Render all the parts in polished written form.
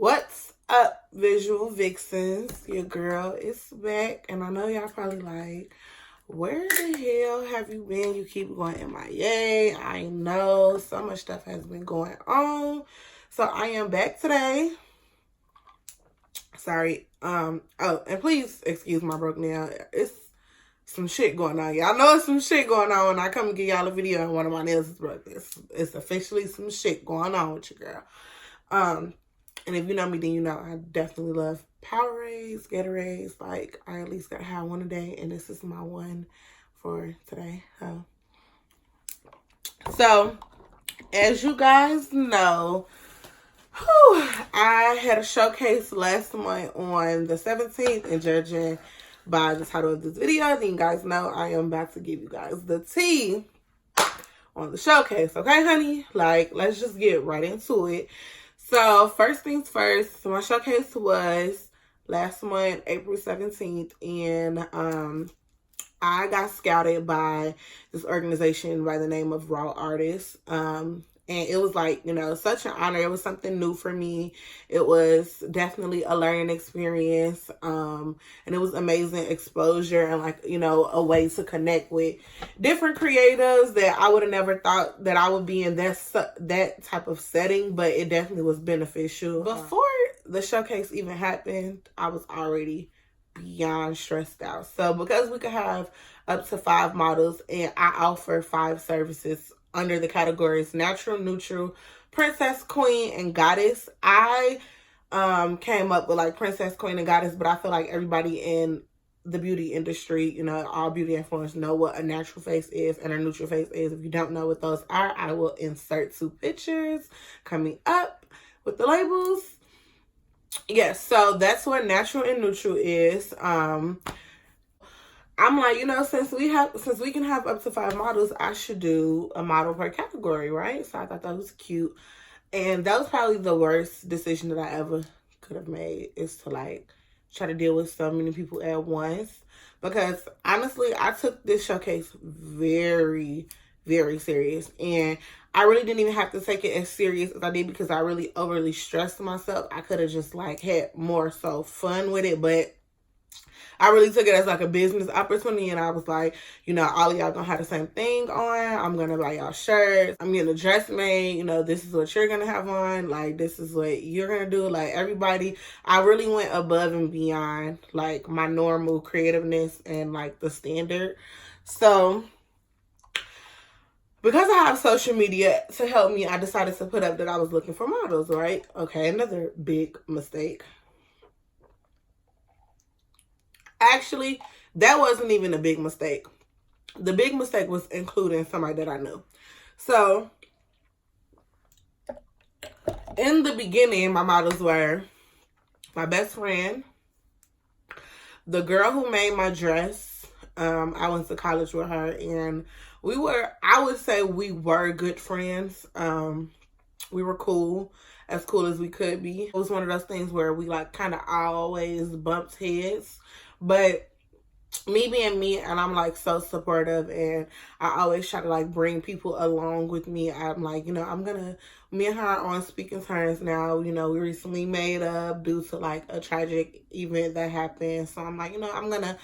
What's up, visual vixens? Your girl is back, and I know y'all probably like, where the hell have you been? You keep going MIA. I know so much stuff has been going on, so I am back today. Sorry. Oh, and please excuse my broke nail. It's some shit going on. Y'all know it's some shit going on when I come and give y'all a video and one of my nails is broken. It's officially some shit going on with your girl. And if you know me, then you know I definitely love Powerades, Gatorades. Like, I at least gotta have one a day, and this is my one for today. So as you guys know, I had a showcase last month on the 17th, and judging by the title of this video, then you guys know I am about to give you guys the tea on the showcase. Okay, honey? Like, let's just get right into it. So, first things first, my showcase was last month, April 17th, and I got scouted by this organization by the name of Raw Artists. And it was like, you know, such an honor. It was something new for me. It was definitely a learning experience. And it was amazing exposure and, like, you know, a way to connect with different creatives that I would have never thought that I would be in that type of setting, but it definitely was beneficial. Before the showcase even happened, I was already beyond stressed out. So because we could have up to 5 models, and I offer 5 services under the categories natural, neutral, princess, queen, and goddess. I came up with like princess, queen, and goddess, but I feel like everybody in the beauty industry, you know, all beauty influencers know what a natural face is and a neutral face is. If you don't know what those are, I will insert 2 pictures coming up with the labels. Yes, so that's what natural and neutral is. I'm like, you know, since we can have up to 5 models, I should do a model per category, right? So I thought that was cute. And that was probably the worst decision that I ever could have made, is to like try to deal with so many people at once. Because honestly, I took this showcase very, very serious. And I really didn't even have to take it as serious as I did because I really overly stressed myself. I could have just like had more so fun with it, but I really took it as like a business opportunity, and I was like, you know, all of y'all gonna have the same thing on. I'm gonna buy y'all shirts. I'm getting a dress made. You know, this is what you're gonna have on. Like, this is what you're gonna do. Like, everybody, I really went above and beyond like my normal creativeness and like the standard. So because I have social media to help me, I decided to put up that I was looking for models, right? Okay, another big mistake. Actually, that wasn't even a big mistake. The big mistake was including somebody that I knew. So, in the beginning, my models were my best friend, the girl who made my dress. I went to college with her, and I would say we were good friends. We were cool as we could be. It was one of those things where we like kind of always bumped heads. But me being me, and I'm like so supportive, and I always try to like bring people along with me. I'm like, you know, me and her are on speaking terms now. You know, we recently made up due to like a tragic event that happened. So I'm like, you know, I'm gonna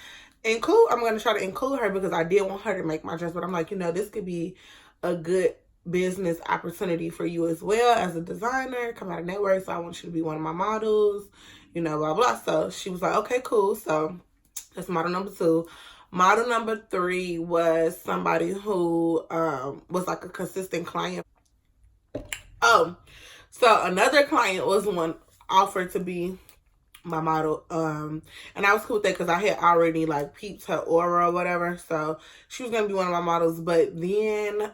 try to include her because I did want her to make my dress. But I'm like, you know, this could be a good business opportunity for you as well as a designer, come out of network. So I want you to be one of my models, you know, blah, blah. So she was like, okay, cool. So that's model number 2. Model number 3 was somebody who was like a consistent client. Oh, so another client was one offered to be my model. And I was cool with that because I had already like peeped her aura or whatever. So she was gonna be one of my models. But then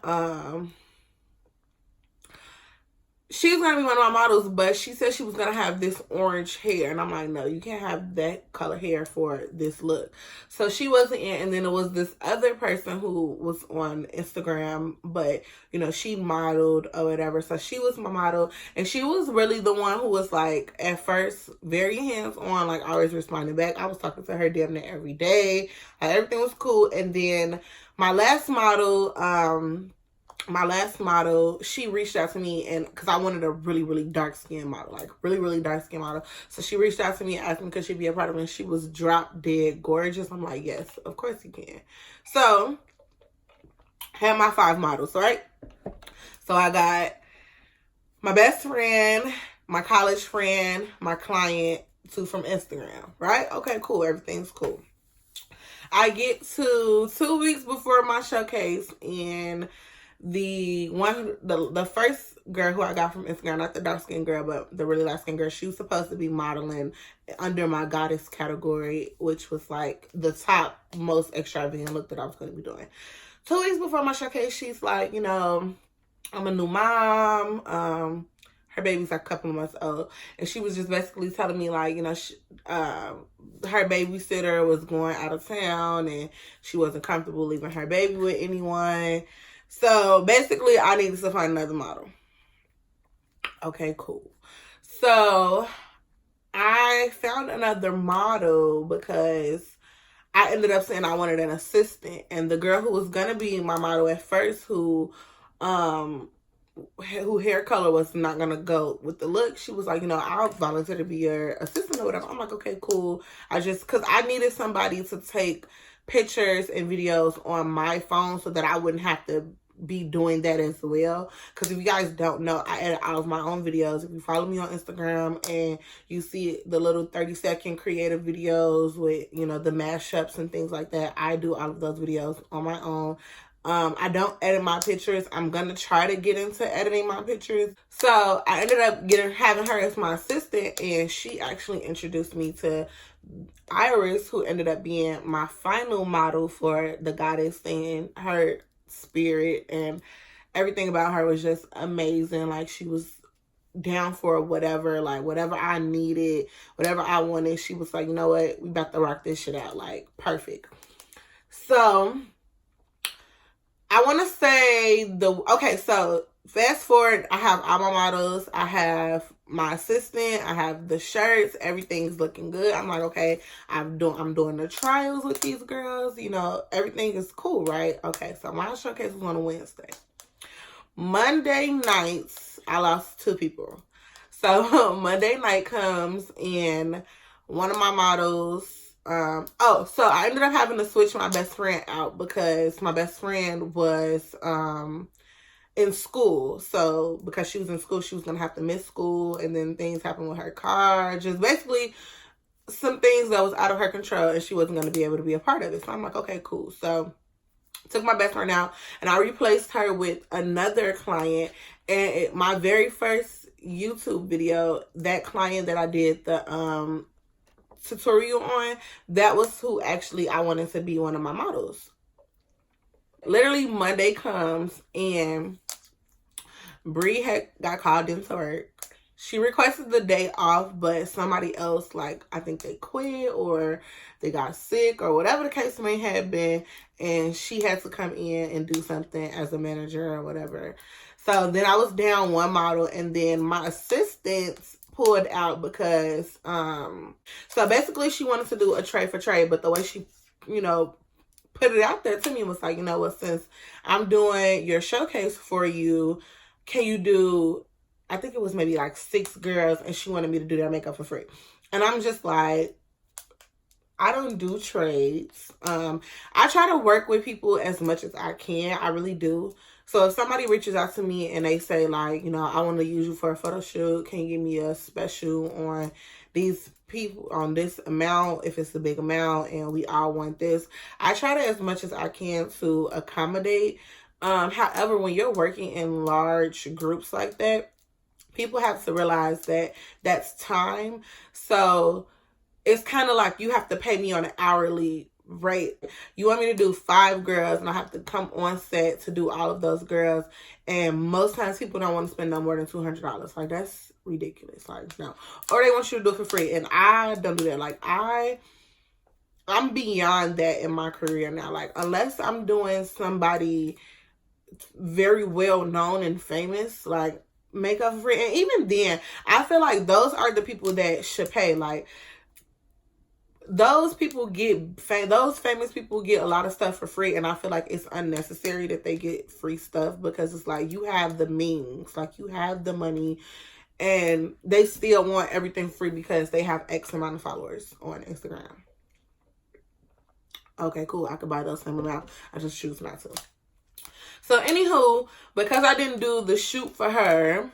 she was gonna be one of my models, but she said she was gonna have this orange hair, and I'm like, no, you can't have that color hair for this look. So she wasn't in, and then it was this other person who was on Instagram, but you know, she modeled or whatever. So she was my model, and she was really the one who was like at first very hands-on, like always responding back. I was talking to her damn near every day. Everything was cool. And then my last model, my last model, she reached out to me, and because I wanted a really, really dark skin model, like really, really dark skin model. So she reached out to me asking could she be a part of it, and she was drop dead gorgeous. I'm like, yes, of course you can. So had my 5 models, right? So I got my best friend, my college friend, my client, 2 from Instagram, right? Okay, cool. Everything's cool. I get to 2 weeks before my showcase, and the first girl who I got from Instagram, not the dark skinned girl, but the really light skinned girl, she was supposed to be modeling under my goddess category, which was like the top most extravagant look that I was going to be doing. 2 weeks before my showcase, she's like, you know, I'm a new mom. Her baby's like a couple of months old, and she was just basically telling me like, you know, her babysitter was going out of town and she wasn't comfortable leaving her baby with anyone. So basically I needed to find another model. Okay, cool. So I found another model because I ended up saying I wanted an assistant, and the girl who was gonna be my model at first, who hair color was not gonna go with the look, she was like, you know, I'll volunteer to be your assistant or whatever. I'm like, okay, cool. Because I needed somebody to take pictures and videos on my phone so that I wouldn't have to be doing that as well. Because if you guys don't know, I edit all of my own videos. If you follow me on Instagram and you see the little 30-second creative videos with, you know, the mashups and things like that, I do all of those videos on my own. I don't edit my pictures. I'm going to try to get into editing my pictures. So I ended up having her as my assistant, and she actually introduced me to Iris, who ended up being my final model for the goddess thing. Her spirit and everything about her was just amazing. Like, she was down for whatever, like whatever I needed, whatever I wanted. She was like, you know what, we about to rock this shit out. Like, perfect. So I want to say okay, so fast forward, I have all my models, I have my assistant, I have the shirts, everything's looking good. I'm like, okay, I'm doing the trials with these girls, you know, everything is cool, right? Okay, so my showcase was on a Wednesday. Monday nights, I lost 2 people. So Monday night comes, and one of my models, so I ended up having to switch my best friend out because my best friend was in school. So because she was in school, she was gonna have to miss school, and then things happened with her car. Just basically some things that was out of her control, and she wasn't gonna be able to be a part of it. So I'm like, okay, cool. So took my best friend out, and I replaced her with another client. And my very first YouTube video, that client that I did the tutorial on, that was who actually I wanted to be one of my models. Literally Monday comes, and Bree got called into work. She requested the day off, but somebody else, like, I think they quit or they got sick or whatever the case may have been, and she had to come in and do something as a manager or whatever. So then I was down one model, and then my assistants pulled out because so basically she wanted to do a trade for trade, but the way she, you know, put it out there to me was like, you know what, since I'm doing your showcase for you, can you do, I think it was maybe like 6 girls, and she wanted me to do their makeup for free. And I'm just like, I don't do trades. I try to work with people as much as I can. I really do. So if somebody reaches out to me and they say, like, you know, I want to use you for a photo shoot, can you give me a special on these people, on this amount, if it's a big amount, and we all want this, I try to as much as I can to accommodate. However, when you're working in large groups like that, people have to realize that that's time. So it's kind of like you have to pay me on an hourly rate. You want me to do 5 girls, and I have to come on set to do all of those girls, and most times people don't want to spend no more than $200. Like, that's ridiculous. Like, no. Or they want you to do it for free, and I don't do that. Like, I'm beyond that in my career now. Like, unless I'm doing somebody very well known and famous, like, makeup for free, and even then I feel like those are the people that should pay. Like, those people get those famous people get a lot of stuff for free, and I feel like it's unnecessary that they get free stuff, because it's like you have the means, like you have the money, and they still want everything free because they have X amount of followers on Instagram. Okay, cool. I could buy those same amount. I just choose not to. So anywho, because I didn't do the shoot for her,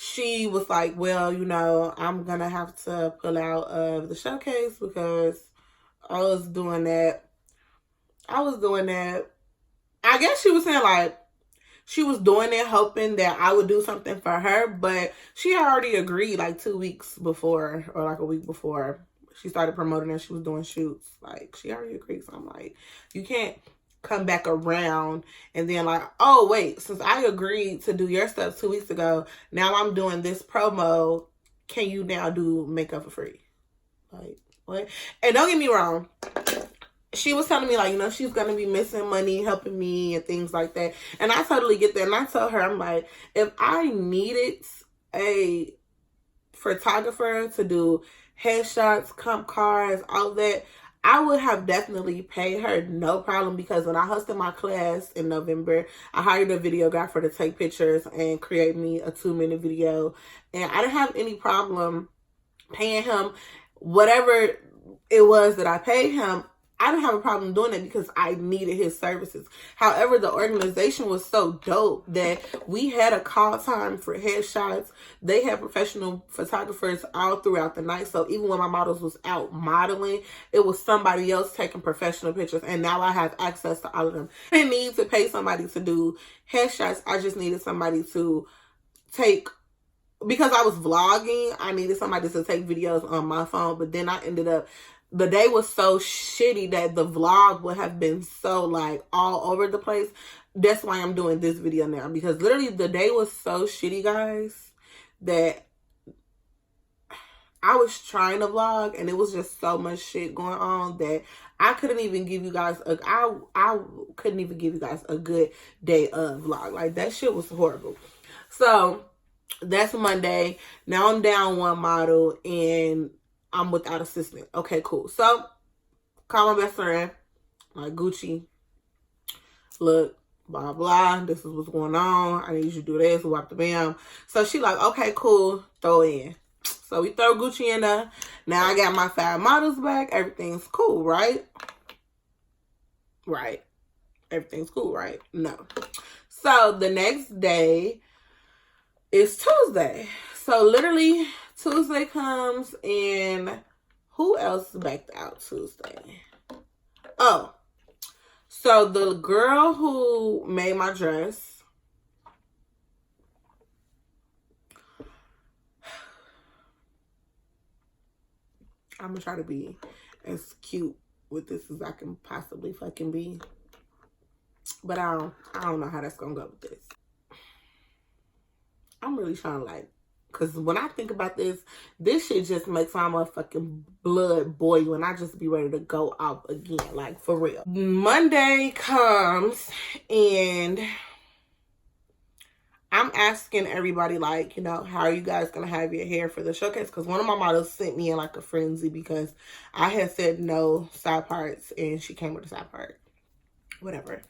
she was like, well, you know, I'm going to have to pull out of the showcase because I was doing that. I guess she was saying like, she was doing it hoping that I would do something for her, but she had already agreed like 2 weeks before, or like a week before she started promoting and she was doing shoots. Like, she already agreed. So I'm like, you can't come back around and then like, oh wait, since I agreed to do your stuff 2 weeks ago, now I'm doing this promo, can you now do makeup for free? Like, what? And don't get me wrong, she was telling me like, you know, she's gonna be missing money helping me and things like that, and I totally get that. And I told her, I'm like, if I needed a photographer to do headshots, comp cards, all that, I would have definitely paid her, no problem, because when I hosted my class in November, I hired a videographer to take pictures and create me a 2-minute video, and I didn't have any problem paying him whatever it was that I paid him. I didn't have a problem doing it because I needed his services. However, the organization was so dope that we had a call time for headshots. They had professional photographers all throughout the night. So even when my models was out modeling, it was somebody else taking professional pictures. And now I have access to all of them. I didn't need to pay somebody to do headshots. I just needed somebody to take, because I was vlogging, I needed somebody to take videos on my phone. But then I ended up, the day was so shitty that the vlog would have been so like all over the place. That's why I'm doing this video now, because literally the day was so shitty, guys, that I was trying to vlog and it was just so much shit going on that I couldn't even give you guys I couldn't even give you guys a good day of vlog. Like, that shit was horrible. So that's Monday. Now I'm down one model and I'm without assistant. Okay, cool. So, call my best friend, like, Gucci, look, blah, blah, this is what's going on. I need you to do this, whap the bam. So, she like, okay, cool, throw it in. So, we throw Gucci in there. Now, I got my 5 models back. Everything's cool, right? Right. Everything's cool, right? No. So, the next day is Tuesday. So, literally, Tuesday comes and who else backed out Tuesday? Oh, so the girl who made my dress, I'm gonna try to be as cute with this as I can possibly fucking be, but I don't know how that's gonna go with this. I'm really trying to like, because when I think about this shit just makes my motherfucking blood boil and I just be ready to go out again, like, for real. Monday comes and I'm asking everybody, like, you know, how are you guys going to have your hair for the showcase? Because one of my models sent me in like a frenzy because I had said no side parts and she came with a side part. Whatever.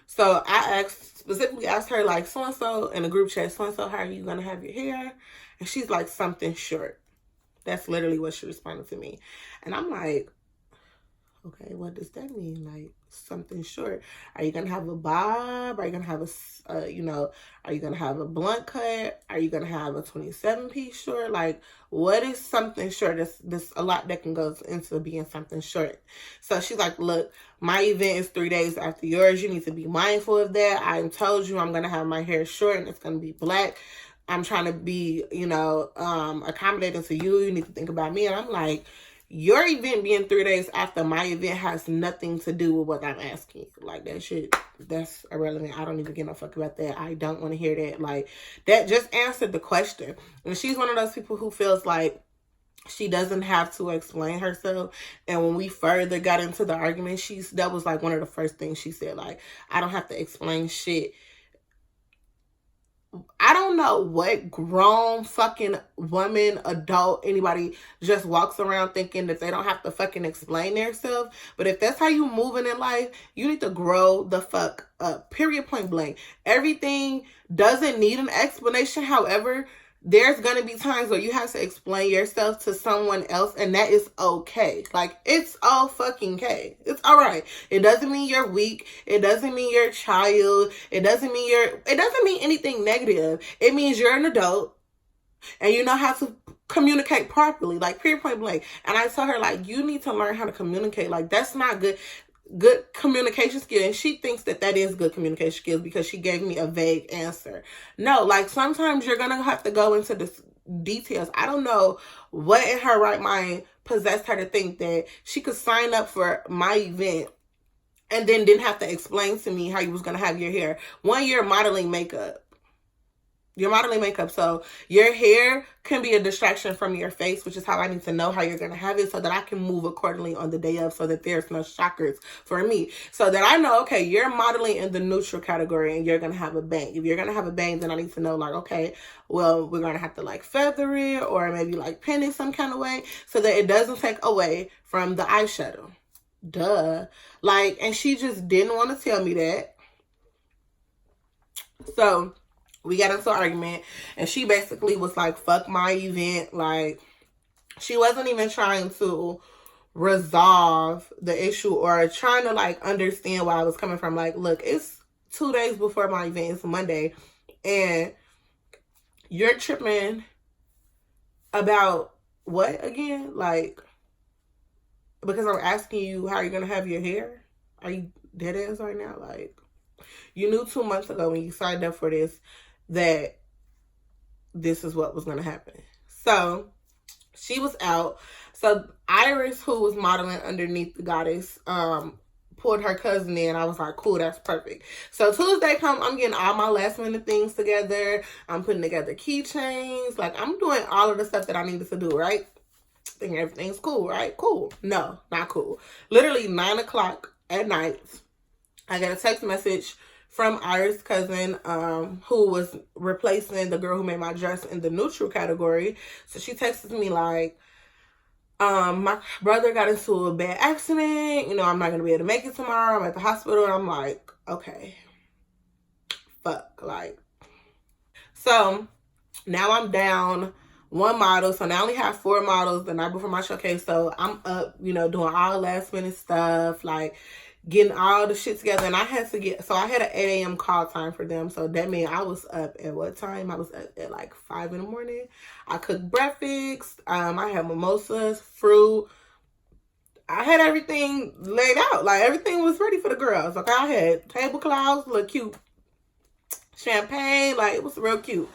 So I specifically asked her, like, so-and-so in the group chat, so-and-so, how are you going to have your hair? And she's like, something short. That's literally what she responded to me. And I'm like, okay, what does that mean? Like, something short. Are you going to have a bob? Are you going to have a, you know, are you going to have a blunt cut? Are you going to have a 27-piece short? Like, what is something short? There's a lot that can go into being something short. So she's like, look, my event is 3 days after yours. You need to be mindful of that. I told you I'm going to have my hair short and it's going to be black. I'm trying to be, you know, accommodating to you. You need to think about me. And I'm like, your event being 3 days after my event has nothing to do with what I'm asking. Like, that shit, that's irrelevant. I don't even give a fuck about that. I don't want to hear that. Like, that just answered the question. And she's one of those people who feels like she doesn't have to explain herself. And when we further got into the argument, that was like one of the first things she said. Like, I don't have to explain shit. I don't know what grown fucking woman, adult, anybody just walks around thinking that they don't have to fucking explain themselves. But if that's how you moving in life, you need to grow the fuck up. Period, point blank. Everything doesn't need an explanation. However, there's gonna be times where you have to explain yourself to someone else, and that is okay. Like, it's all fucking okay. It's all right. It doesn't mean you're weak. It doesn't mean you're a child. It doesn't mean anything negative. It means you're an adult and you know how to communicate properly, like, period, point blank. And I tell her, like, you need to learn how to communicate. Like, that's not good communication skill. And she thinks that is good communication skills because she gave me a vague answer. No, like, sometimes you're gonna have to go into the details. I don't know what in her right mind possessed her to think that she could sign up for my event and then didn't have to explain to me how you was gonna have your hair. 1 year modeling makeup. You're modeling makeup, so your hair can be a distraction from your face, which is how I need to know how you're going to have it so that I can move accordingly on the day of so that there's no shockers for me. So that I know, okay, you're modeling in the neutral category and you're going to have a bang. If you're going to have a bang, then I need to know, like, okay, well, we're going to have to, like, feather it or maybe, like, pin it some kind of way so that it doesn't take away from the eyeshadow. Duh. Like, and she just didn't want to tell me that. So we got into an argument, and she basically was like, fuck my event. Like, she wasn't even trying to resolve the issue or trying to, like, understand where I was coming from. Like, look, it's 2 days before my event. It's Monday, and you're tripping about what again? Like, because I'm asking you how you're going to have your hair? Are you dead ass right now? Like, you knew 2 months ago when you signed up for this that this is what was going to happen. So she was out. So Iris, who was modeling underneath the goddess, pulled her cousin in. I was like, cool, that's perfect. So Tuesday come, I'm getting all my last minute things together. I'm putting together keychains. Like, I'm doing all of the stuff that I needed to do, right? Thinking everything's cool, right? Cool. No, not cool. Literally 9 o'clock at night, I got a text message from Iris' cousin, who was replacing the girl who made my dress in the neutral category. So she texted me like, my brother got into a bad accident. You know, I'm not going to be able to make it tomorrow. I'm at the hospital. And I'm like, okay, fuck. Like, so now I'm down 1 model. So now I only have 4 models the night before my showcase. So I'm up, you know, doing all last minute stuff, like getting all the shit together. And I had to so I had an 8 a.m. call time for them. So that means I was up at what time? I was up at like 5 in the morning. I cooked breakfast. I had mimosas, fruit. I had everything laid out. Like, everything was ready for the girls. Okay, I had tablecloths, little cute champagne. Like, it was real cute.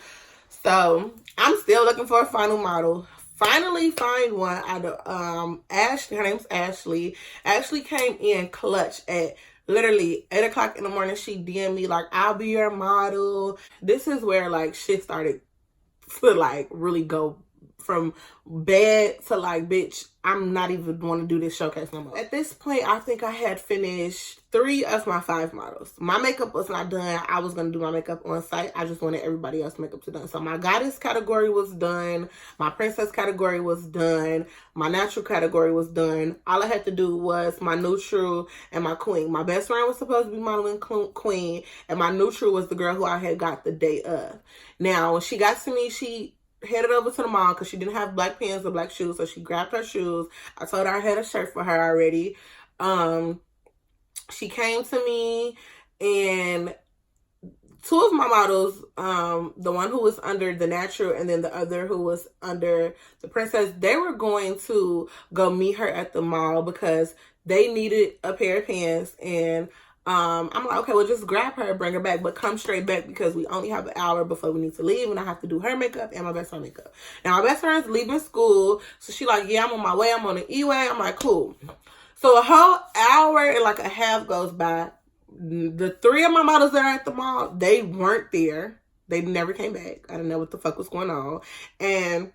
So I'm still looking for a final model. Finally find one out of Ashley. Her name's Ashley. Ashley came in clutch at literally 8 o'clock in the morning. She DM'd me like, I'll be your model. This is where like shit started to like really go from bad to like, bitch, I'm not even going to do this showcase no more. At this point, I think I had finished 3 of my 5 models. My makeup was not done. I was going to do my makeup on site. I just wanted everybody else's makeup to done. So my goddess category was done. My princess category was done. My natural category was done. All I had to do was my neutral and my queen. My best friend was supposed to be modeling queen, and my neutral was the girl who I had got the day of. Now, when she got to me, she headed over to the mall because she didn't have black pants or black shoes, so she grabbed her shoes. I told her I had a shirt for her already. She came to me, and 2 of my models, the one who was under the natural and then the other who was under the princess, they were going to go meet her at the mall because they needed a pair of pants. And I'm like, okay, well, just grab her and bring her back, but come straight back because we only have an hour before we need to leave, and I have to do her makeup and my best friend makeup. Now, my best friend's leaving school, so she like, yeah, I'm on my way. I'm on the E-way. I'm like, cool. So a whole hour and like a half goes by. The 3 of my models that are at the mall, they weren't there. They never came back. I didn't know what the fuck was going on. And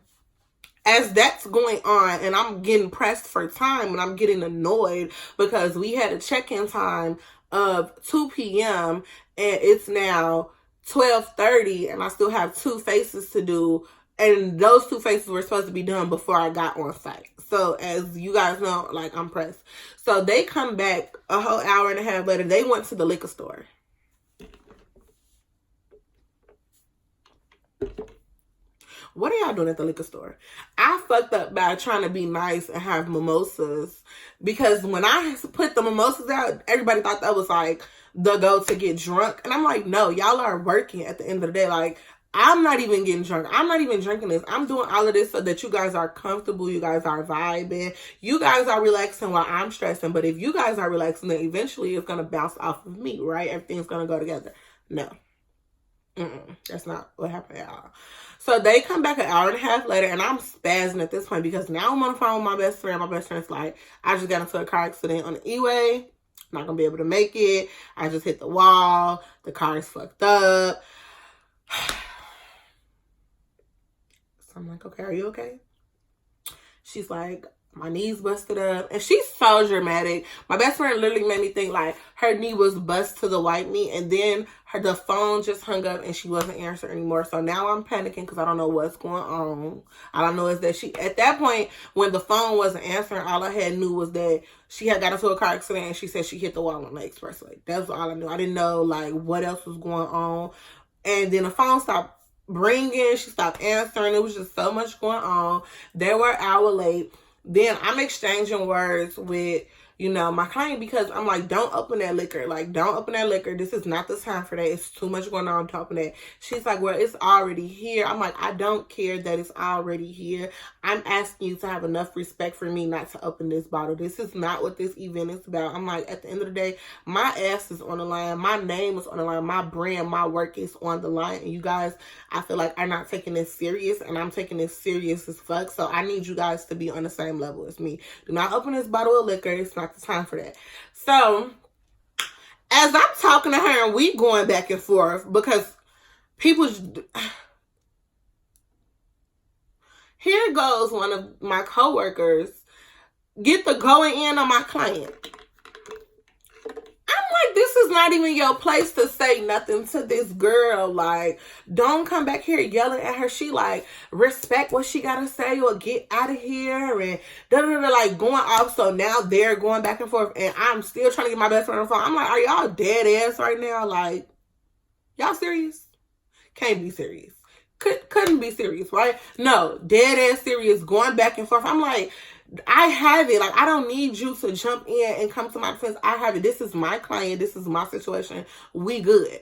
as that's going on, and I'm getting pressed for time, and I'm getting annoyed because we had a check-in time of 2 p.m. and it's now 12:30 and I still have 2 faces to do. And those 2 faces were supposed to be done before I got on site. So as you guys know, like, I'm pressed. So they come back a whole hour and a half later. They went to the liquor store. What are y'all doing at the liquor store? I fucked up by trying to be nice and have mimosas. Because when I put the mimosas out, everybody thought that was like the go to get drunk. And I'm like, no, y'all are working at the end of the day. Like, I'm not even getting drunk. I'm not even drinking this. I'm doing all of this so that you guys are comfortable. You guys are vibing. You guys are relaxing while I'm stressing. But if you guys are relaxing, then eventually it's going to bounce off of me, right? Everything's going to go together. No. That's not what happened at all. So they come back an hour and a half later, and I'm spazzing at this point because now I'm on the phone with my best friend. My best friend's like, I just got into a car accident on the E-way. I'm not going to be able to make it. I just hit the wall. The car is fucked up. So I'm like, okay, are you okay? She's like, my knee's busted up. And she's so dramatic. My best friend literally made me think like her knee was bust to the white meat. And then the phone just hung up and she wasn't answering anymore. So now I'm panicking because I don't know what's going on. All I know is that she, at that point, when the phone wasn't answering, all I had knew was that she had got into a car accident and she said she hit the wall on the expressway. That's all I knew. I didn't know like what else was going on. And then the phone stopped ringing. She stopped answering. It was just so much going on. They were an hour late. Then I'm exchanging words with, you know, my client because I'm like, don't open that liquor. Like, don't open that liquor. This is not the time for that. It's too much going on. Don't open that. She's like, well, it's already here. I'm like, I don't care that it's already here. I'm asking you to have enough respect for me not to open this bottle. This is not what this event is about. I'm like, at the end of the day, my ass is on the line. My name is on the line. My brand, my work is on the line. And you guys, I feel like I'm not taking this serious, and I'm taking this serious as fuck. So I need you guys to be on the same level as me. Do not open this bottle of liquor. It's not the time for that. So as I'm talking to her and we going back and forth because people, here goes one of my coworkers get the going in on my client. I'm like, this is not even your place to say nothing to this girl. Like, don't come back here yelling at her. She like, respect what she gotta say or get out of here and da-da-da, like going off. So now they're going back and forth and I'm still trying to get my best friend on the phone. I'm like, are y'all dead ass right now? Like, y'all serious? Can't be serious. Couldn't be serious, right? No, dead ass serious, going back and forth. I'm like, I have it. Like, I don't need you to jump in and come to my defense. I have it. This is my client. This is my situation. We good.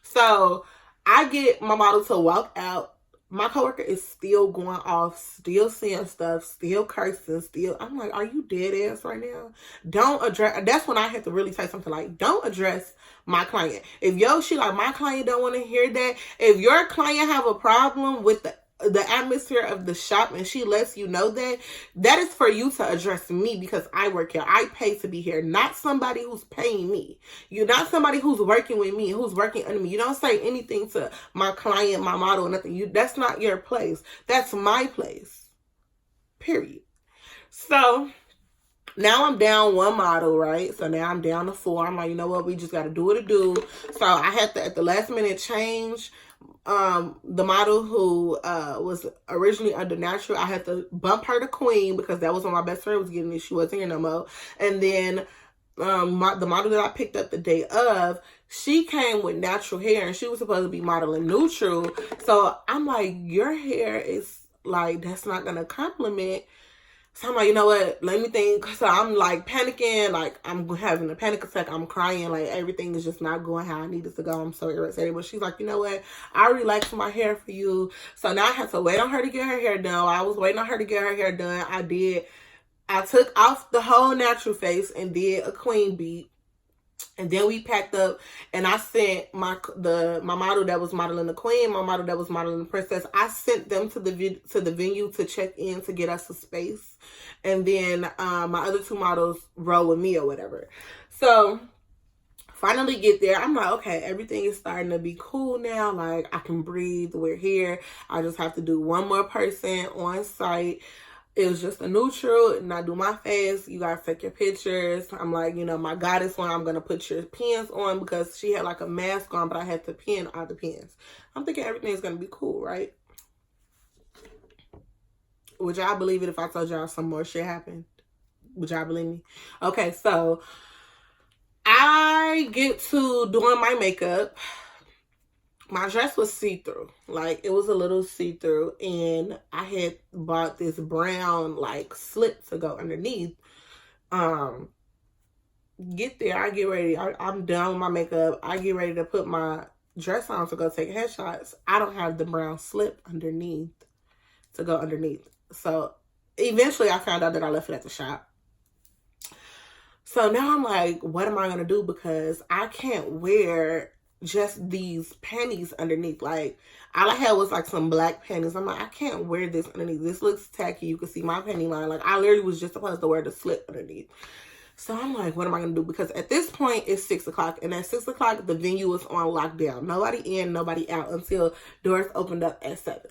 So I get my model to walk out. My coworker is still going off, still saying stuff, still cursing, still. I'm like, are you dead ass right now? Don't address. That's when I had to really say something like, don't address my client. If she like, my client don't want to hear that. If your client have a problem with the atmosphere of the shop and she lets you know that is for you to address me because I work here. I pay to be here, not somebody who's paying me. You're not somebody who's working with me, who's working under me. You don't say anything to my client, my model, nothing. That's not your place. That's my place. Period. So now I'm down 1 model, right? So now I'm down to 4. I'm like, you know what? We just got to do what it do. So I had to, at the last minute, change the model who was originally under natural. I had to bump her to queen because that was when my best friend was getting it. She wasn't here no more. And then the model that I picked up the day of, she came with natural hair and she was supposed to be modeling neutral. So I'm like, your hair is like, that's not gonna compliment. So I'm like, you know what? Let me think. So I'm like panicking, like I'm having a panic attack. I'm crying, like everything is just not going how I need it to go. I'm so irritated. But she's like, you know what? I already liked my hair for you. So now I have to wait on her to get her hair done. I was waiting on her to get her hair done. I took off the whole natural face and did a queen beat. And then we packed up and I sent my model that was modeling the queen, my model that was modeling the princess. I sent them to the venue to check in to get us a space. And then my other 2 models roll with me or whatever. So finally get there. I'm like, okay, everything is starting to be cool now. Like I can breathe. We're here. I just have to do 1 more person on site. It was just a neutral, and I do my face. You guys take your pictures. I'm like, you know, my goddess one, I'm going to put your pins on because she had like a mask on, but I had to pin all the pins. I'm thinking everything's going to be cool, right? Would y'all believe it if I told y'all some more shit happened? Would y'all believe me? Okay, so I get to doing my makeup. My dress was see-through. Like, it was a little see-through. And I had bought this brown, like, slip to go underneath. Get there. I get ready. I'm done with my makeup. I get ready to put my dress on to go take headshots. I don't have the brown slip underneath to go underneath. So, eventually, I found out that I left it at the shop. So, now I'm like, what am I going to do? Because I can't wear just these panties underneath. Like, all I had was like some black panties. I'm like, I can't wear this underneath. This looks tacky. You can see my panty line. Like, I literally was just supposed to wear the slip underneath. So I'm like, what am I going to do? Because at this point, it's 6 o'clock. And at 6 o'clock, the venue was on lockdown. Nobody in, nobody out until doors opened up at 7.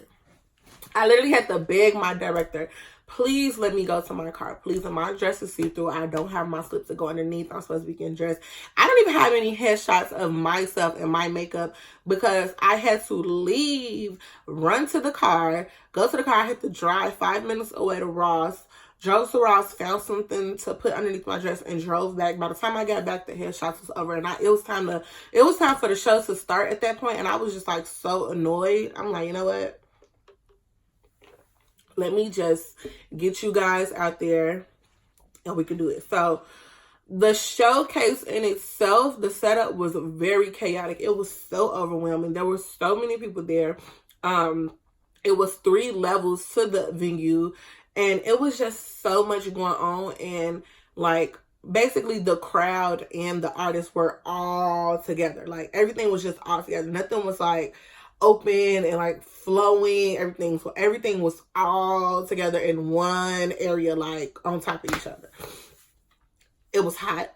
I literally had to beg my director, please let me go to my car. Please, and my dress is see-through. I don't have my slip to go underneath. I'm supposed to be getting dressed. I don't even have any headshots of myself and my makeup because I had to leave, run to the car, go to the car. I had to drive 5 minutes away to Ross. Drove to Ross, found something to put underneath my dress, and drove back. By the time I got back, the headshots was over, and it was time for the show to start at that point, and I was just like so annoyed. I'm like, you know what? Let me just get you guys out there and we can do it. So the showcase in itself, the setup was very chaotic. It was so overwhelming. There were so many people there. It was 3 levels to the venue, and it was just so much going on. And like, basically the crowd and the artists were all together. Like, everything was just all together. Nothing was like open and like flowing. Everything was all together in one area, like on top of each other. It was hot.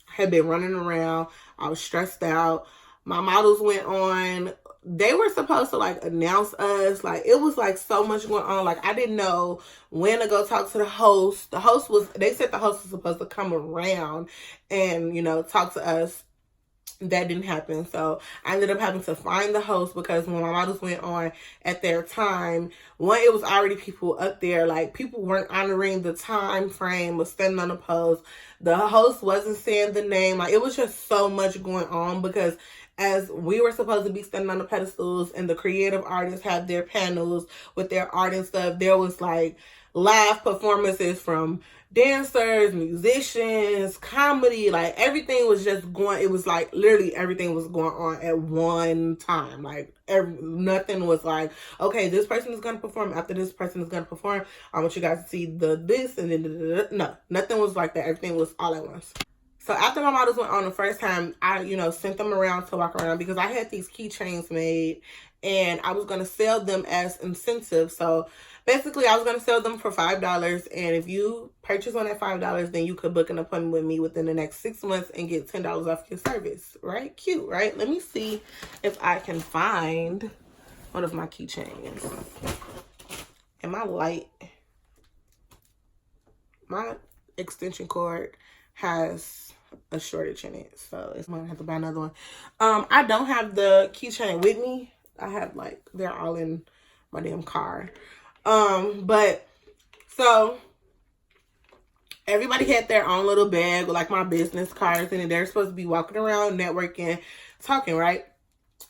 I had been running around. I was stressed out. My models went on. They were supposed to like announce us. Like, it was like so much going on. Like, I didn't know when to go talk to the host. They said the host was supposed to come around and, you know, talk to us. That didn't happen. So I ended up having to find the host because when my models went on at their time, it was already people up there. Like, people weren't honoring the time frame of standing on the post. The host wasn't saying the name. Like, it was just so much going on because as we were supposed to be standing on the pedestals and the creative artists had their panels with their art and stuff, there was like live performances from dancers, musicians, comedy. Like, everything was just going. It was like literally everything was going on at one time. Like, nothing was like, okay, this person is going to perform after this person is going to perform. I want you guys to see this and then no, nothing was like that. Everything was all at once. So after my models went on the first time, I, you know, sent them around to walk around because I had these keychains made and I was going to sell them as incentive. So basically, I was going to sell them for $5. And if you purchase on that $5, then you could book an appointment with me within the next 6 months and get $10 off your service. Right? Cute, right? Let me see if I can find one of my keychains. And my extension cord has a shortage in it, so I'm gonna have to buy another one. I don't have the keychain with me. I have like, they're all in my damn car. But so everybody had their own little bag with like my business cards in it. They're supposed to be walking around, networking, talking, right?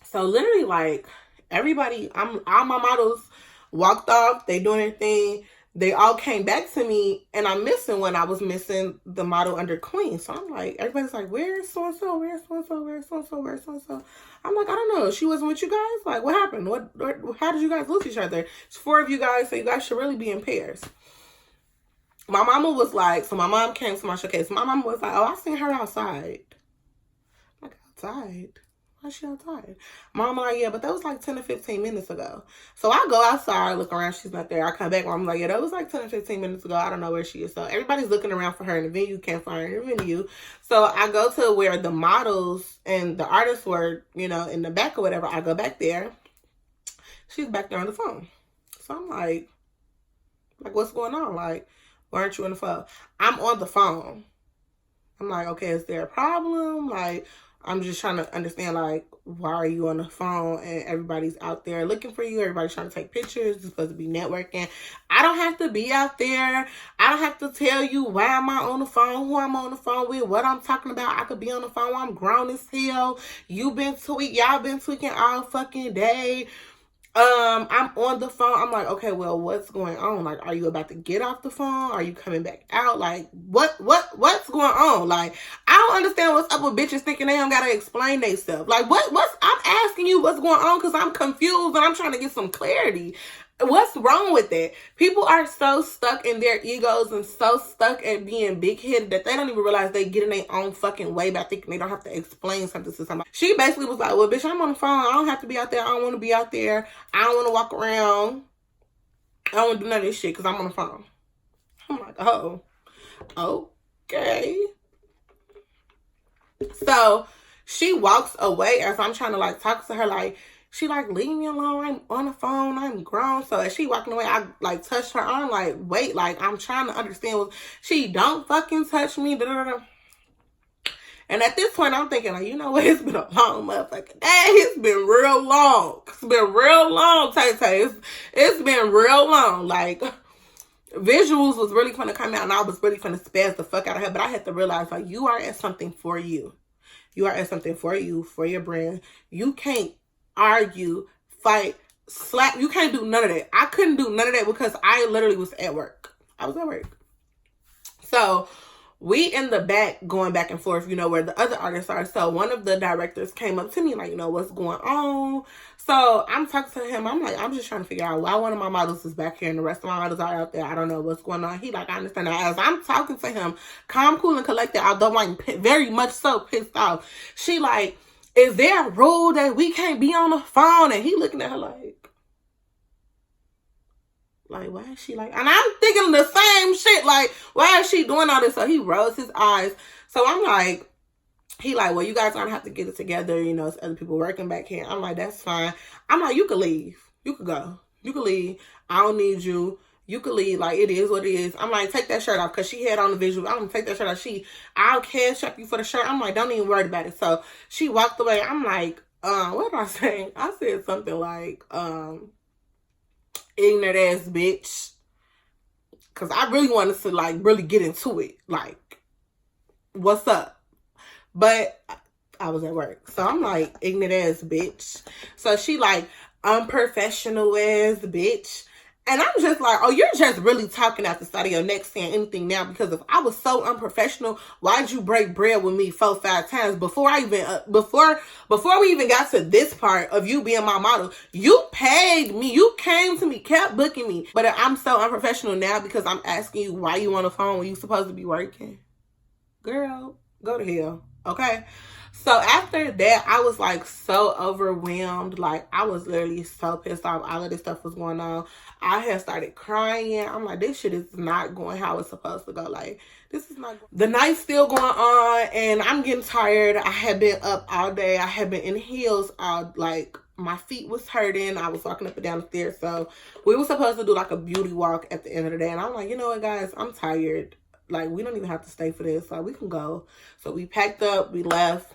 So literally, like, everybody, all my models walked off. They doing their thing. They all came back to me, and I'm missing one. I was missing the model under Queen. So I'm like, everybody's like, where's so-and-so? Where's so-and-so? Where's so-and-so? Where's so-and-so? I'm like, I don't know. She wasn't with you guys? Like, what happened? How did you guys lose each other? It's 4 of you guys, so you guys should really be in pairs. My mama was like, so my mom came to my showcase. My mama was like, oh, I seen her outside. Like, outside? Why is she outside? Mama like, yeah, but that was like 10 to 15 minutes ago. So I go outside, look around, she's not there. I come back, Mama's like, yeah, that was like 10 to 15 minutes ago. I don't know where she is. So everybody's looking around for her in the venue, can't find her in the venue. So I go to where the models and the artists were, you know, in the back or whatever. I go back there. She's back there on the phone. So I'm like, Like, what's going on? Like, why aren't you on the phone? I'm on the phone. I'm like, okay, is there a problem? Like, I'm just trying to understand, like, why are you on the phone and everybody's out there looking for you? Everybody's trying to take pictures. It's supposed to be networking. I don't have to be out there. I don't have to tell you why am I on the phone, who I'm on the phone with, what I'm talking about. I could be on the phone. I'm grown as hell. Y'all been tweaking all fucking day. I'm on the phone. I'm like, okay, well, what's going on? Like, are you about to get off the phone? Are you coming back out? Like, what's going on? Like, I don't understand what's up with bitches thinking they don't gotta explain themselves. Like, I'm asking you what's going on because I'm confused and I'm trying to get some clarity. What's wrong with that? People are so stuck in their egos and so stuck at being big-headed that they don't even realize they get in their own fucking way by thinking they don't have to explain something to somebody. She basically was like, well, bitch, I'm on the phone. I don't have to be out there. I don't want to be out there. I don't want to walk around. I don't want to do none of this shit because I'm on the phone. I'm like, oh, okay. So she walks away as I'm trying to, like, talk to her, like, she like, leave me alone. I'm on the phone. I'm grown. So as she walking away, I like touched her arm. Like, wait, like I'm trying to understand what she don't fucking touch me. Da, da, da. And at this point, I'm thinking, like, you know what? It's been a long motherfucking day. It's been real long. It's been real long, Tay. It's been real long. Like, visuals was really gonna come out, and I was really gonna spaz the fuck out of her. But I had to realize, like, you are at something for you. You are at something for you, for your brand. You can't argue, fight, slap. You can't do none of that. I couldn't do none of that because I literally was at work. I was at work. So we in the back going back and forth, you know, where the other artists are. So one of the directors came up to me like, you know, what's going on? So I'm talking to him. I'm like, I'm just trying to figure out why one of my models is back here and the rest of my models are out there. I don't know what's going on. He like, I understand that. As I'm talking to him, calm, cool, and collected, although I'm very much so pissed off. She like, is there a rule that we can't be on the phone? And he looking at her like, why is she like, and I'm thinking the same shit, like, why is she doing all this? So he rolls his eyes. So I'm like, he like, well, you guys gonna have to get it together. You know, it's other people working back here. I'm like, that's fine. I'm like, you could leave. You could go. You could leave. I don't need you. You could leave. Like, it is what it is. I'm like, take that shirt off. Because she had on the visual. I'm going to take that shirt off. I'll cash up you for the shirt. I'm like, don't even worry about it. So she walked away. I'm like, what did I say? I said something like, ignorant ass bitch. Because I really wanted to, like, really get into it. Like, what's up? But I was at work. So I'm like, ignorant ass bitch. So she like, unprofessional ass bitch. And I'm just like, oh, you're just really talking out the side of your neck saying anything now, because if I was so unprofessional, why'd you break bread with me 4-5 times before I even, before we even got to this part of you being my model? You paid me. You came to me, kept booking me. But I'm so unprofessional now because I'm asking you why you on the phone when you supposed to be working. Girl, go to hell. Okay? So after that, I was like so overwhelmed. Like, I was literally so pissed off. All of this stuff was going on. I had started crying. I'm like, this shit is not going how it's supposed to go. Like, this is not going. The night's still going on and I'm getting tired. I had been up all day. I had been in heels all, like, my feet was hurting. I was walking up and down the stairs. So we were supposed to do like a beauty walk at the end of the day. And I'm like, you know what, guys? I'm tired. Like, we don't even have to stay for this. Like, we can go. So we packed up. We left.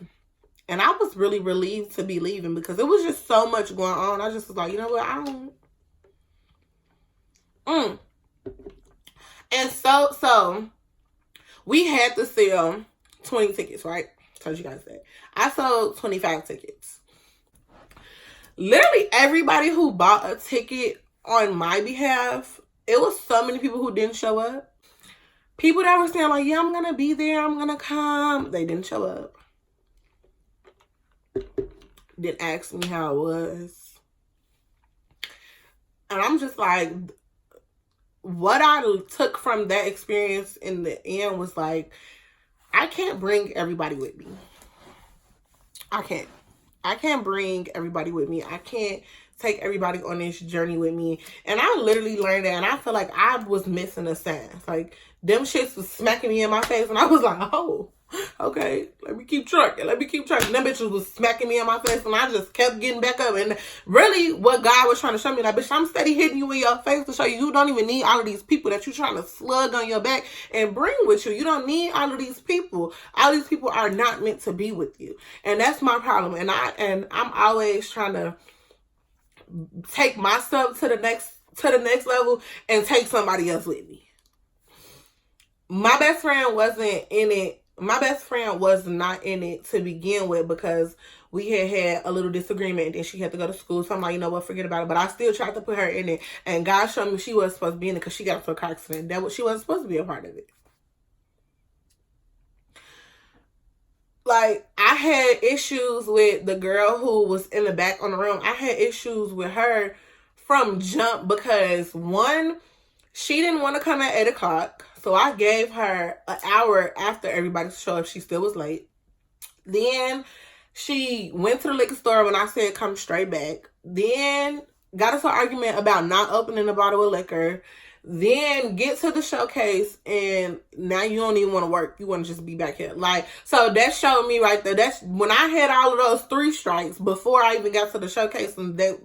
And I was really relieved to be leaving because it was just so much going on. I just was like, you know what? I don't. And so we had to sell 20 tickets, right? Told you guys that. I sold 25 tickets. Literally everybody who bought a ticket on my behalf, it was so many people who didn't show up. People that were saying like, yeah, I'm going to be there. I'm going to come. They didn't show up. Didn't ask me how it was. And I'm just like, what I took from that experience in the end was like, I can't bring everybody with me. I can't bring everybody with me. I can't take everybody on this journey with me. And I literally learned that, and I feel like I was missing a sense. Like, them shits was smacking me in my face, and I was like, oh, okay, let me keep trucking. Them bitches was smacking me in my face, and I just kept getting back up. And really, what God was trying to show me, like, bitch, I'm steady hitting you in your face to show you don't even need all of these people that you trying to slug on your back and bring with you. You don't need all of these people. All these people are not meant to be with you. And that's my problem. And I'm always trying to take myself to the next level and take somebody else with me. My best friend wasn't in it. My best friend was not in it to begin with because we had a little disagreement, and then she had to go to school. So I'm like, you know what, forget about it. But I still tried to put her in it, and God showed me she wasn't supposed to be in it because she got into a car accident. She wasn't supposed to be a part of it. Like, I had issues with the girl who was in the back on the room. I had issues with her from jump because, one, she didn't want to come at 8 o'clock. So I gave her an hour after everybody showed up. She still was late. Then she went to the liquor store when I said come straight back. Then got into an argument about not opening a bottle of liquor. Then get to the showcase, and now you don't even want to work. You want to just be back here. Like, so that showed me right there. That's when I had all of those 3 strikes before I even got to the showcase, and that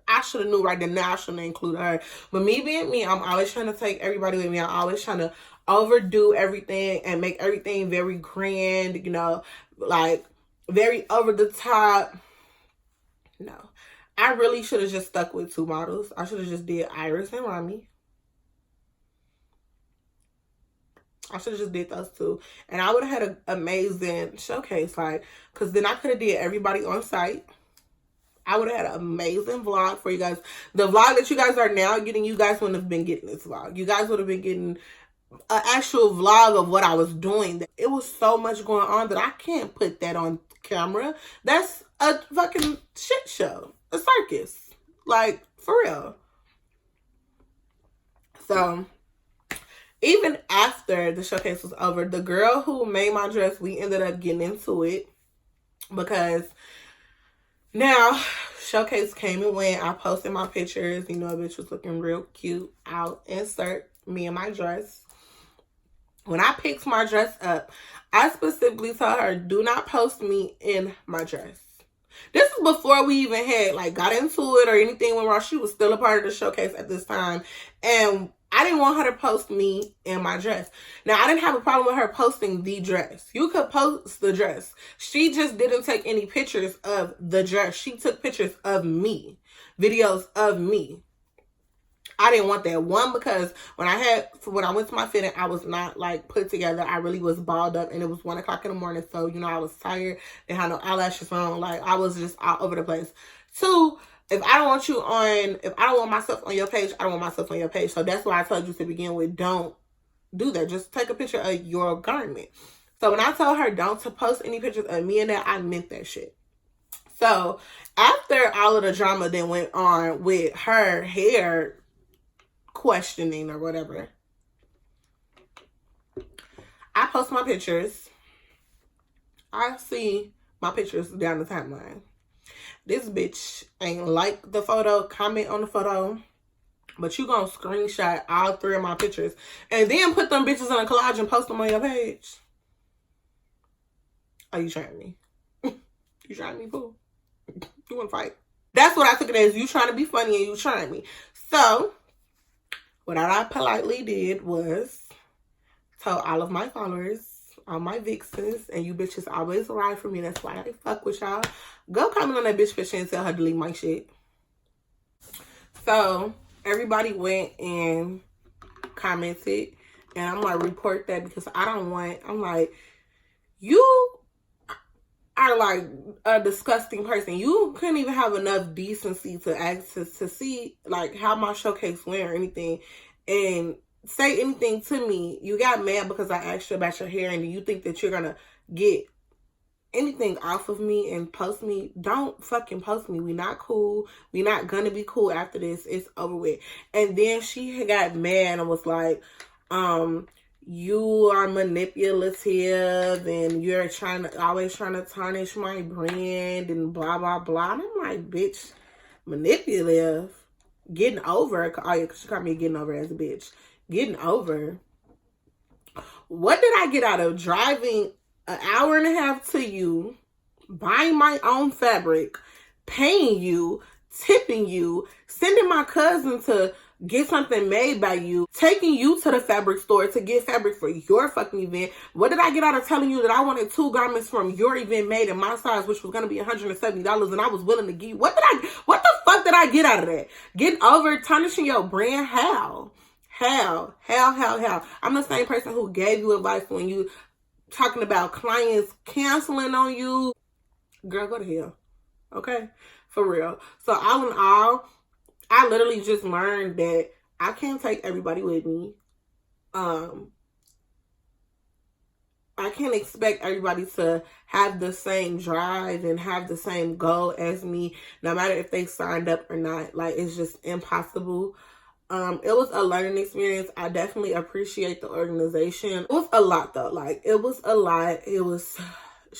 I should have knew right then. Now I shouldn't include her. But me being me, I'm always trying to take everybody with me. I'm always trying to overdo everything and make everything very grand, you know, like very over the top. No, I really should have just stuck with 2 models. I should have just did Iris and Rami. I should have just did those 2. And I would have had an amazing showcase, like, because then I could have did everybody on site. I would have had an amazing vlog for you guys. The vlog that you guys are now getting, you guys wouldn't have been getting this vlog. You guys would have been getting an actual vlog of what I was doing. It was so much going on that I can't put that on camera. That's a fucking shit show. A circus. Like, for real. So, even after the showcase was over, the girl who made my dress, we ended up getting into it because now showcase came and went. I posted my pictures. You know, a bitch was looking real cute. I'll insert me in my dress. When I picked my dress up, I specifically told her, do not post me in my dress. This is before we even had, like, got into it or anything went wrong. She was still a part of the showcase at this time. And I didn't want her to post me in my dress. Now, I didn't have a problem with her posting the dress. You could post the dress. She just didn't take any pictures of the dress. She took pictures of me. Videos of me. I didn't want that. One, because when I went to my fitting, I was not, like, put together. I really was balled up, and it was 1 o'clock in the morning. So, you know, I was tired. They had no eyelashes on. Like, I was just all over the place. 2, if I don't want myself on your page, I don't want myself on your page. So that's why I told you to begin with, don't do that. Just take a picture of your garment. So when I told her don't to post any pictures of me in that, I meant that shit. So after all of the drama that went on with her hair questioning or whatever, I post my pictures. I see my pictures down the timeline. This bitch ain't like the photo, comment on the photo, but you gonna screenshot all 3 of my pictures and then put them bitches in a collage and post them on your page. Are you trying me? You trying me, boo? You wanna fight? That's what I took it as. You trying to be funny and you trying me. So, what I politely did was tell all of my followers, all my Vixens, and you bitches always ride for me. That's why I fuck with y'all. Go comment on that bitch picture and tell her to delete my shit. So, everybody went and commented. And I'm like, report that because I'm like, you are like a disgusting person. You couldn't even have enough decency to access to see like how my showcase went or anything. And say anything to me. You got mad because I asked you about your hair, and you think that you're gonna get anything off of me and post me. Don't fucking post me. We not cool. We not gonna be cool after this. It's over with. And then she got mad and was like, you are manipulative and you're always trying to tarnish my brand and blah blah blah. And I'm like, bitch, manipulative, getting over. Oh yeah, she called me getting over as a bitch. Getting over. What did I get out of driving an hour and a half to you, buying my own fabric, paying you, tipping you, sending my cousin to get something made by you, taking you to the fabric store to get fabric for your fucking event? What did I get out of telling you that I wanted 2 garments from your event made in my size, which was going to be $170, and I was willing to give you? What the fuck did I get out of that? Getting over, tarnishing your brand? How? I'm the same person who gave you advice when you talking about clients canceling on you. Girl, go to hell. Okay? For real. So all in all, I literally just learned that I can't take everybody with me. I can't expect everybody to have the same drive and have the same goal as me, no matter if they signed up or not. Like, it's just impossible. It was a learning experience. I definitely appreciate the organization. It was a lot though. Like, it was a lot. It was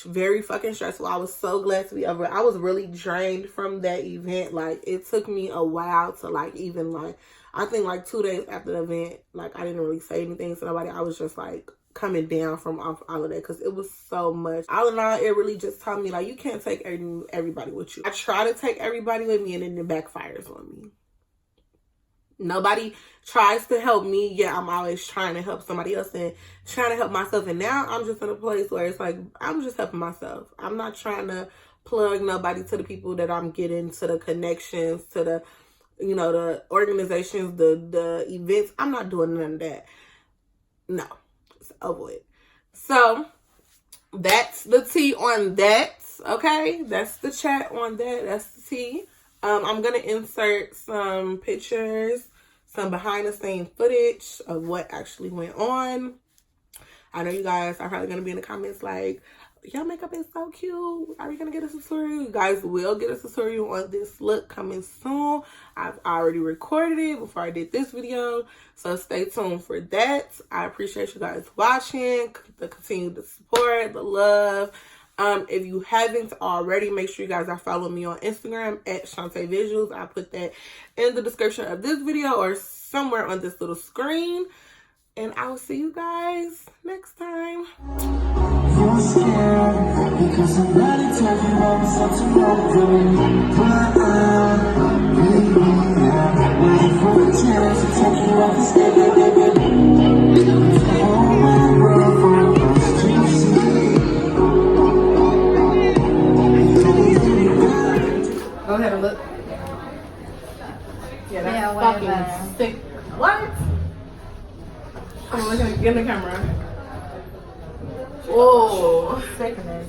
very fucking stressful. I was so glad to be over. I was really drained from that event. Like, it took me a while to like even like, I think like 2 days after the event, like I didn't really say anything to nobody. I was just like coming down from off all of that because it was so much. All in all, it really just taught me like you can't take everybody with you. I try to take everybody with me and then it backfires on me. Nobody tries to help me. Yeah, I'm always trying to help somebody else and trying to help myself. And now I'm just in a place where it's like, I'm just helping myself. I'm not trying to plug nobody to the people that I'm getting, to the connections, to the, you know, the organizations, the events. I'm not doing none of that. No, it's over it. So that's the tea on that. Okay, that's the chat on that. That's the tea. I'm going to insert some pictures, some behind the scenes footage of what actually went on. I know you guys are probably going to be in the comments like, your makeup is so cute. Are we going to get a tutorial? You guys will get a tutorial on this look coming soon. I've already recorded it before I did this video. So stay tuned for that. I appreciate you guys watching, the continued support, the love. If you haven't already, make sure you guys are following me on Instagram at Shantae Visuals. I'll put that in the description of this video or somewhere on this little screen. And I will see you guys next time. You're scared because somebody told you I was something wrong. Waiting for a chance to take you off the stage. Go ahead and look. Yeah, that's fucking sick. What? Come on, look at the camera. Oh, sickening.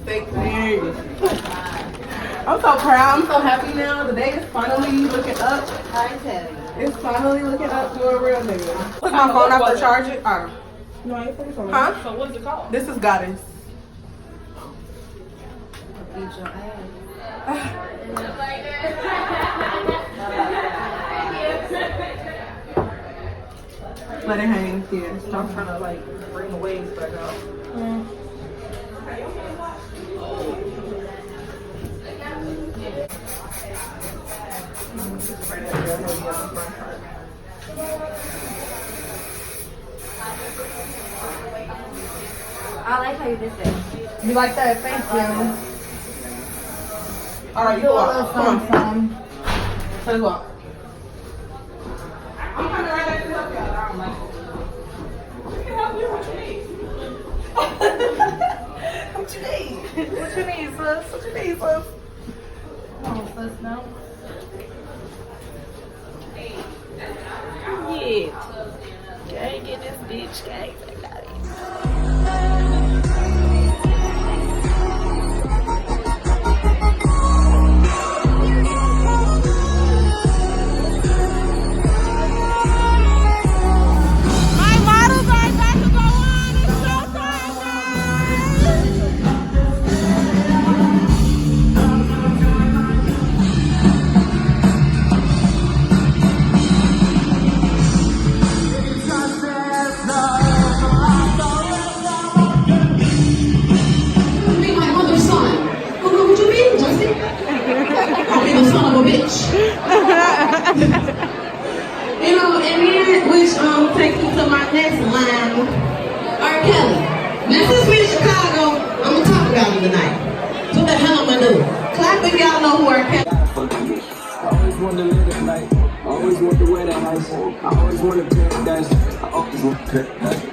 I'm so proud. I'm so happy now. The day is finally looking up. I tell you. It's finally looking up to a real nigga. Put my phone out to charge it. Oh. No, I ain't put it on. Huh? So what is it called? This is Goddess. Eat your ass. Let it hang. Yeah. Stop trying to like bring the waves back out. I like how you did that. You like that? Thank you. All right, you walk. Come on. Let's walk. I'm coming right back to help y'all. I don't like it. We can help you. What you need? What you need? What you need, sis? What you need, sis? Oh, sis, no. Yeah. Gang in this bitch, gang. I got it. which takes me to my next line. R. Kelly. Now since we in Chicago, I'm gonna talk about him tonight. So what the hell am I doing? Clap if y'all know who R. Kelly. I always want to live at night. I always want to wear that nice. I always want to paradise. I always want to paradise.